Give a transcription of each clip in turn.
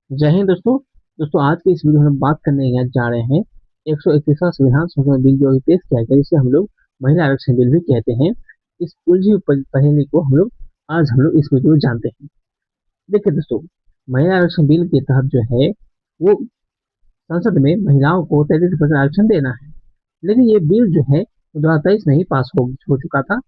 जय हिंद दोस्तों। आज के इस वीडियो में हम बात करने जा रहे हैं 131वां संविधान संशोधन बिल जो अभी पेश किया गया, जिसे हम लोग महिला आरक्षण बिल भी कहते हैं। इस उलझी पहेली को हम लोग इस वीडियो में जानते हैं। देखिए दोस्तों, महिला आरक्षण बिल के तहत जो है वो संसद में महिलाओं को 33% आरक्षण देना है। लेकिन ये बिल जो है 2023 में ही पास हो चुका था।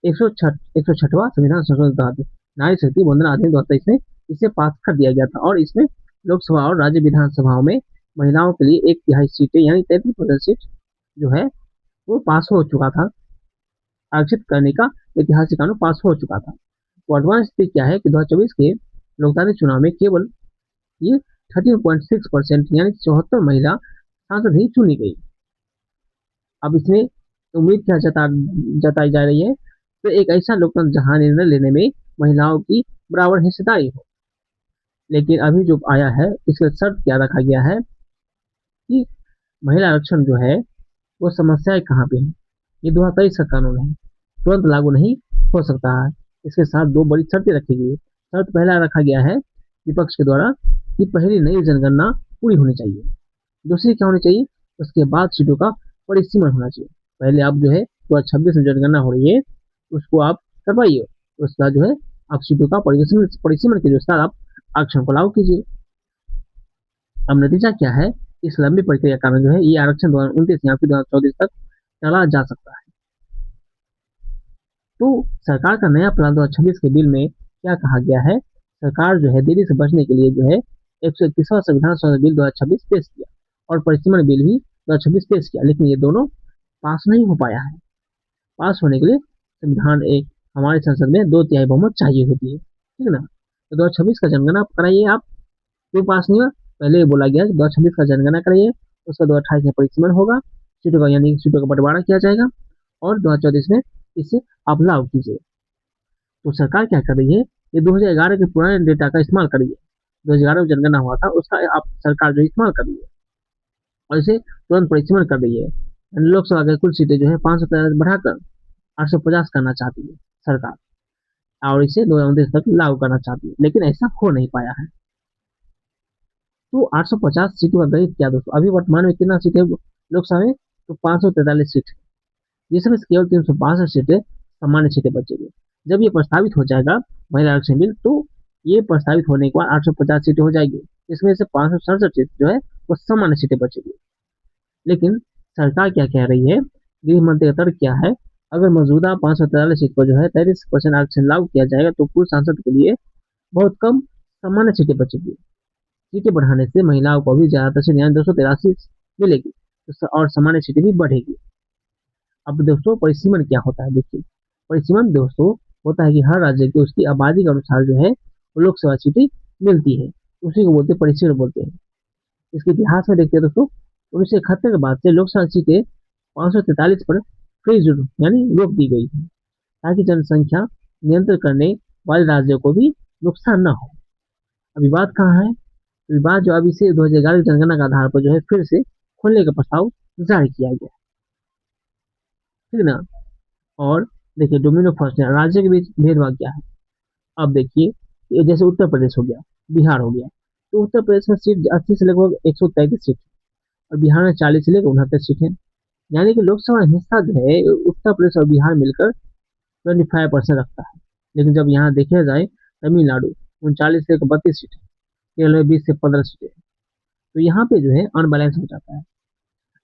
106वां संविधान संशोधन तहत नारी शक्ति वंदना अधिनियम 2023 में इसे पास कर दिया गया था, और इसमें लोकसभा और राज्य विधानसभाओं में महिलाओं के लिए 1/3 सीटें यानी 33% सीट जो है वो पास हो चुका था। आरक्षित करने का ऐतिहासिक कानून पास हो चुका था। वर्तमान स्थिति क्या है कि 2024 के लोकतांत्रिक चुनाव में केवल ये 13.6% यानी 74 महिला सांसद ही चुनी गई। अब इसमें उम्मीद क्या जताई जा रही है, तो एक ऐसा लोकतंत्र जहां निर्णय लेने में महिलाओं की बराबर हिस्सेदारी हो। लेकिन अभी जो आया है, इसका शर्त क्या रखा गया है कि महिला आरक्षण जो है वो समस्याएं कहाँ पे है। ये 2023 का कानून है, तुरंत लागू नहीं हो सकता है। इसके साथ दो बड़ी शर्तें रखी गई है। शर्त पहला रखा गया है विपक्ष के द्वारा कि पहली नई जनगणना पूरी होनी चाहिए। दूसरी क्या होनी चाहिए, उसके बाद सीटों का परिसीमन होना चाहिए। पहले आप जो है 2026 में जनगणना हो रही है, उसको आप करवाइए। उसका जो है आप सीटों का परिसीमन के साथ आप आरक्षण को लागू कीजिए। अब नतीजा क्या है, इस लंबी प्रक्रिया का जो है ये आरक्षण 2029 या फिर 2034 तक टाला जा सकता है। तो सरकार का नया प्लान 2026 के बिल में क्या कहा गया है, सरकार जो है देरी से बचने के लिए जो है 131वां संविधान संशोधन बिल 2026 पेश किया और परिसीमन बिल भी 2026 पेश किया, लेकिन ये दोनों पास नहीं हो पाया है। पास होने के लिए संविधान एक हमारे संसद में 2/3 बहुमत चाहिए होती है, ठीक है ना। तो 2026 का जनगणना कराइए आप। क्यों पास नहीं हुआ, पहले ही बोला गया कि 2026 का जनगणना कराइए, उसका 2028 में परिसीमन होगा, सीटों का यानी सीटों का बंटवारा किया जाएगा, और 2034 में इसे आप लागू कीजिए। तो सरकार क्या कर रही है, ये 2011 के पुराने डेटा का इस्तेमाल कर रही है। 2011 में जनगणना हुआ था, उसका आप सरकार जो इस्तेमाल कर रही है और इसे तुरंत परिसीमन कर रही है। लोकसभा की कुल सीटें जो है 550 बढ़ाकर 850 करना चाहती है सरकार, और इसे 2029 तक लागू करना चाहती है, लेकिन ऐसा हो नहीं पाया है। तो 850 सीटों का गणित क्या दोस्तों, अभी वर्तमान में कितना सीट है लोकसभा में, तो 543 सीट है, जिसमें से केवल 362 सीटें सामान्य सीटें बचेगी। जब ये प्रस्तावित हो जाएगा महिला आरक्षण बिल, तो ये प्रस्तावित होने के बाद 850 सीटें हो जाएगी, इसमें से 567 सीट जो है वो सामान्य सीटें बचेगी। लेकिन सरकार क्या कह रही है, गृह मंत्री का तर्क क्या है, अगर मौजूदा 543 सीट पर जो है 33% आरक्षण लागू किया जाएगा तो कुल सांसद के लिए बहुत कम सामान्य सीटें बचेगी। सीटें बढ़ाने से महिलाओं को भी ज्यादातर सीट यानी 283 मिलेगी, और सामान्य सीटें भी बढ़ेगी। अब दोस्तों परिसीमन क्या होता है, देखिए परिसीमन दोस्तों होता है कि हर राज्य की उसकी आबादी के अनुसार जो है वो लोकसभा सीटें मिलती है, उसी को बोलते हैं परिसीमन बोलते हैं। इसके इतिहास में देखते हैं दोस्तों, 1971 के बाद से लोकसभा सीटें 543 पर फ्रीज यानी रोक दी गई थी, ताकि जनसंख्या नियंत्रण करने वाले राज्यों को भी नुकसान न हो। अब विवाद कहाँ है, विवाद जो अब इसे 2011 की जनगणना के आधार पर जो है फिर से खोलने का प्रस्ताव जारी किया गया, ठीक है ना। और देखिए डोमिनो फर्स्ट है, राज्य के बीच भेदभाव क्या है। अब देखिए, ये जैसे उत्तर प्रदेश हो गया, बिहार हो गया, तो उत्तर प्रदेश में सीट 80 से लगभग 133 सीट, और बिहार में 40 से लेकर 69 सीट है। यानी कि लोकसभा हिस्सा जो है उत्तर प्रदेश और बिहार मिलकर 25% रखता है। लेकिन जब यहाँ देखा जाए, तमिलनाडु 39 से 32 सीट है, केरल में 20 से 15 सीटें, तो यहाँ पे जो है अनबैलेंस हो जाता है।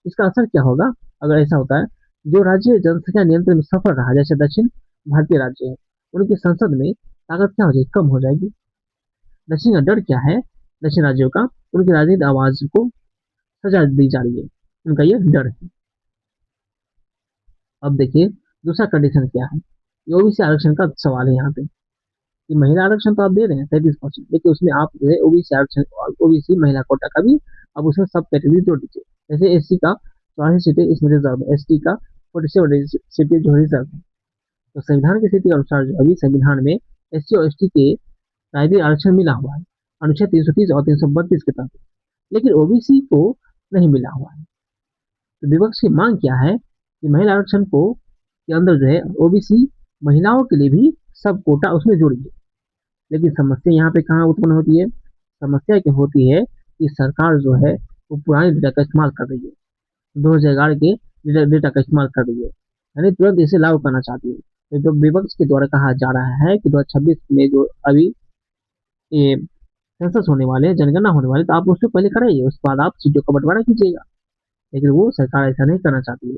इसका असर क्या होगा अगर ऐसा होता है, जो राज्य जनसंख्या नियंत्रण में सफल रहा, जैसे दक्षिण भारतीय राज्य है, उनकी संसद में ताकत क्या हो जाएगी, कम हो जाएगी। दक्षिण का डर क्या है, दक्षिण राज्यों का, उनकी राजनीतिक आवाज को सजा दी जा रही है, उनका ये डर है। अब देखिए दूसरा कंडीशन क्या है, ये ओबीसी आरक्षण का सवाल है यहाँ पे, कि महिला आरक्षण तो आप दे रहे हैं 33%, लेकिन उसमें आप जो है ओबीसी आरक्षण, ओबीसी महिला कोटा का भी अब उसमें सब कैटेगरी जोड़ दीजिए। जैसे एससी का 84 सीटें इसमें रिजर्व है, एसटी का 47 सीटें जो रिजर्व है। तो संविधान की स्थिति के अनुसार जो अभी संविधान में एससी और एसटी के राजनीतिक आरक्षण मिला हुआ है, अनुच्छेद 330 और 332 के तहत, लेकिन ओबीसी को नहीं मिला हुआ है। तो विपक्ष की मांग क्या है कि महिला आरक्षण को के अंदर जो है ओबीसी महिलाओं के लिए भी सब कोटा उसमें जोड़िए। लेकिन समस्या यहाँ पे कहाँ उत्पन्न होती है, समस्या क्या होती है कि सरकार जो है वो पुराने डेटा का इस्तेमाल कर रही है, 2011 के डेटा का इस्तेमाल कर रही है, यानी तुरंत इसे लागू करना चाहती है। तो जो विपक्ष के द्वारा कहा जा रहा है कि 2026 में जो अभी ये सेंसस होने वाले हैं, जनगणना होने वाली है, तो आप उससे पहले कराइए, उसके बाद आप सीटों का बंटवारा कीजिएगा। लेकिन वो सरकार ऐसा नहीं करना चाहती है।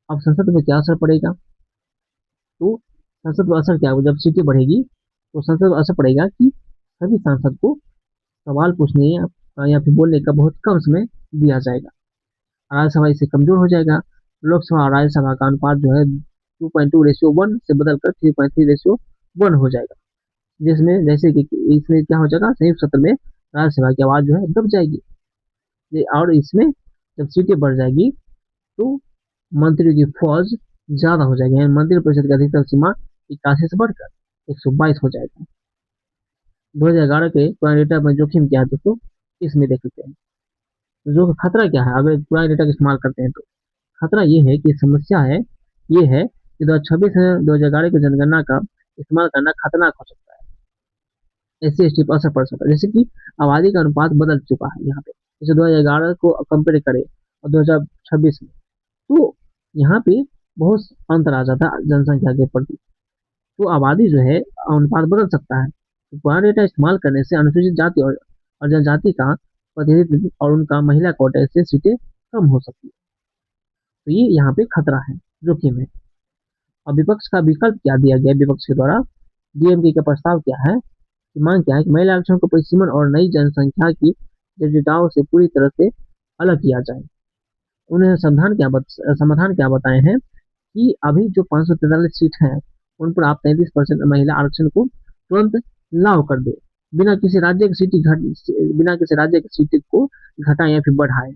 अब संसद में क्या असर पड़ेगा? तो संसद पर असर क्या होगा? जब सीटें बढ़ेगी तो संसद पर असर पड़ेगा कि सभी सांसद को सवाल पूछने या फिर बोलने का बहुत कम समय दिया जाएगा। राज्यसभा इससे कमजोर हो जाएगा। लोकसभा और राज्यसभा का अनुपात जो है 2.2:1 से बदलकर 3.3:1 हो जाएगा, जिसमें जैसे कि इसमें क्या हो जाएगा, संयुक्त सत्र में राज्यसभा की आवाज जो है दब जाएगी। और इसमें जब सीटें बढ़ जाएगी तो मंत्रियों की फौज ज्यादा हो जाएगी, यानी मंत्री परिषद की अधिकतम सीमा 81 से बढ़कर 122 हो जाएगा। 2011 के पुराने डेटा में जोखिम क्या है दोस्तों, इसमें देख लेते हैं। जो खतरा क्या है अगर पुराने डेटा का इस्तेमाल करते हैं तो? खतरा ये है कि समस्या है, ये है कि 2026 में 2011 की जनगणना का इस्तेमाल करना खतरनाक हो सकता है। SC/ST पर असर पड़ सकता है, जैसे कि आबादी का अनुपात बदल चुका है यहाँ पे। जैसे 2011 को कंपेयर करें और 2026 में, तो यहाँ पे बहुत अंतर आ जाता है जनसंख्या के प्रति। तो आबादी जो है अनुपात बदल सकता है। तो पुराना डेटा इस्तेमाल करने से अनुसूचित जाति और जनजाति का प्रतिनिधित्व और उनका महिला कोटे से सीटें कम हो सकती है। तो ये यहाँ पे खतरा है, जोखिम है। अब विपक्ष का विकल्प क्या दिया गया विपक्ष के द्वारा? DMK का प्रस्ताव क्या है कि मांग क्या है कि महिला आरक्षण को परिसीमन और नई जनसंख्या की जटिलताओं से पूरी तरह से अलग किया जाए। उन्हें समाधान क्या बताए हैं कि अभी जो 543 सीट हैं उन पर आप 33% महिला आरक्षण को तुरंत लागू कर दे, बिना किसी राज्य की सीट को घटाए या फिर बढ़ाए।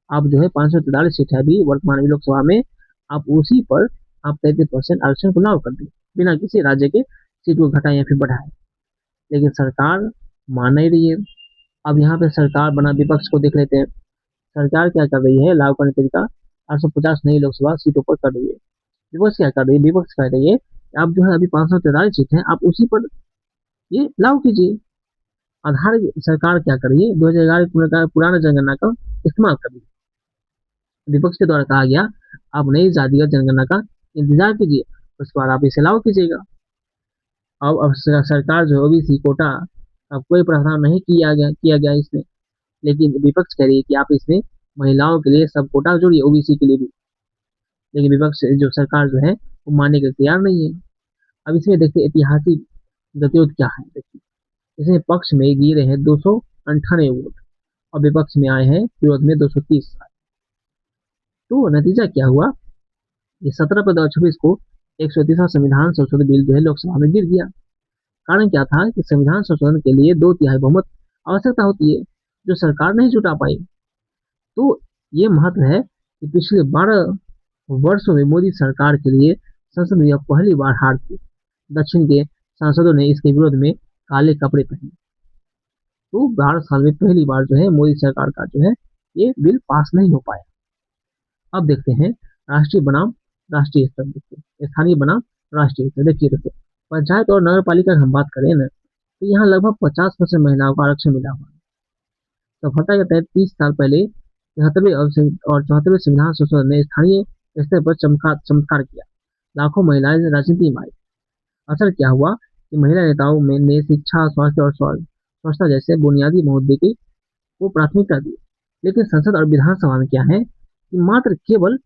आप जो है 543 सीट है अभी वर्तमान में लोकसभा में, आप उसी पर आप 33% आरक्षण को लागू कर दें, बिना किसी राज्य के सीट को घटाए या फिर बढ़ाए। लेकिन सरकार मान नहीं रही है। अब यहाँ पे सरकार बना विपक्ष को देख लेते हैं। सरकार क्या कर रही है लागू करने का तरीका, 850 नई लोकसभा सीटों पर कर रही है। विपक्ष क्या कर रही है? विपक्ष कह रही है आप जो है अभी 543 सीट है आप उसी पर ये लागू कीजिए। आधार सरकार क्या कर रही है? 2011 का पुराना जनगणना का इस्तेमाल कर रही है। विपक्ष के द्वारा कहा गया आप नई जातिगत जनगणना का इंतजार कीजिए, उसके बाद आप इसे लागू कीजिएगा। अब सरकार जो ओबीसी कोटा अब कोई प्रावधान नहीं किया गया इसमें, लेकिन विपक्ष कह रही है कि आप इसमें महिलाओं के लिए सब कोटा जोड़िए, ओबीसी के लिए भी। लेकिन विपक्ष जो सरकार जो है वो मानने के तैयार नहीं है। अब इसमें देखिए ऐतिहासिक गतिरोध क्या है। देखिए इसमें पक्ष में गिरे हैं 298 वोट और विपक्ष में आए हैं विरोध में 230। तो नतीजा क्या हुआ? ये 17 पर 2026 को 131वां संविधान संशोधन बिल जो है लोकसभा में गिर गया। कारण क्या था कि संविधान संशोधन के लिए 2/3 बहुमत आवश्यकता होती है, जो सरकार नहीं जुटा पाई। तो ये महत्व है कि पिछले 12 वर्षों में मोदी सरकार के लिए संसद में यह पहली बार हार थी। दक्षिण के सांसदों ने इसके विरोध में काले कपड़े पहने। तो 12 साल में पहली बार जो है मोदी सरकार का जो है ये बिल पास नहीं हो पाया। अब देखते हैं राष्ट्रीय बनाम राष्ट्रीय स्तर, देखिए स्थानीय बनाम राष्ट्रीय स्तर। देखिए दोस्तों, पंचायत और नगर पालिका की हम बात करें ना, तो यहाँ लगभग 50% महिलाओं को आरक्षण मिला हुआ है। सफलता के तहत 30 साल पहले 73वें और 74वें संविधान संशोधन ने स्थानीय स्तर पर चमत्कार किया। लाखों महिलाएं राजनीति में आई। असर क्या हुआ कि महिला नेताओं में ने शिक्षा, स्वास्थ्य और स्वच्छता जैसे बुनियादी मुद्दे को प्राथमिकता दी। लेकिन संसद और विधानसभा में क्या है कि मात्र केवल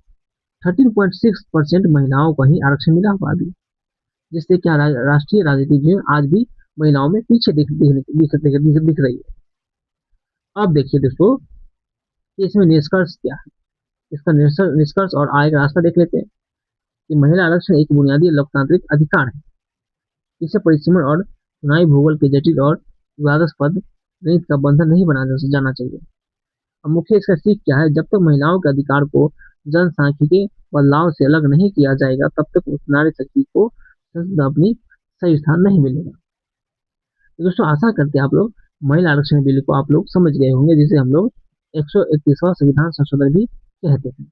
13.6% महिलाओं को ही आरक्षण मिला हुआ अभी, जिससे क्या राष्ट्रीय राजनीति जो है आज भी महिलाओं में पीछे दिख रही है। अब देखिए दोस्तों कि इसमें निष्कर्ष क्या है। इसका निष्कर्ष और आगे का रास्ता देख लेते हैं कि महिला आरक्षण एक बुनियादी लोकतांत्रिक अधिकार है। इसे परिसीमन और चुनावी भूगोल के जटिल और विवादास्पद नीति का बंधन नहीं बना जाना चाहिए। अब मुख्य इसका सीख क्या है? जब तक महिलाओं के अधिकार को जनसांख्यिकीय बदलाव से अलग नहीं किया जाएगा, तब तक उस नारी शक्ति को संसद में अपनी सही स्थान नहीं मिलेगा। तो दोस्तों आशा करते हैं आप लोग महिला आरक्षण बिल को आप लोग समझ गए होंगे, जिसे हम लोग 131वां संविधान संशोधन भी कहते हैं।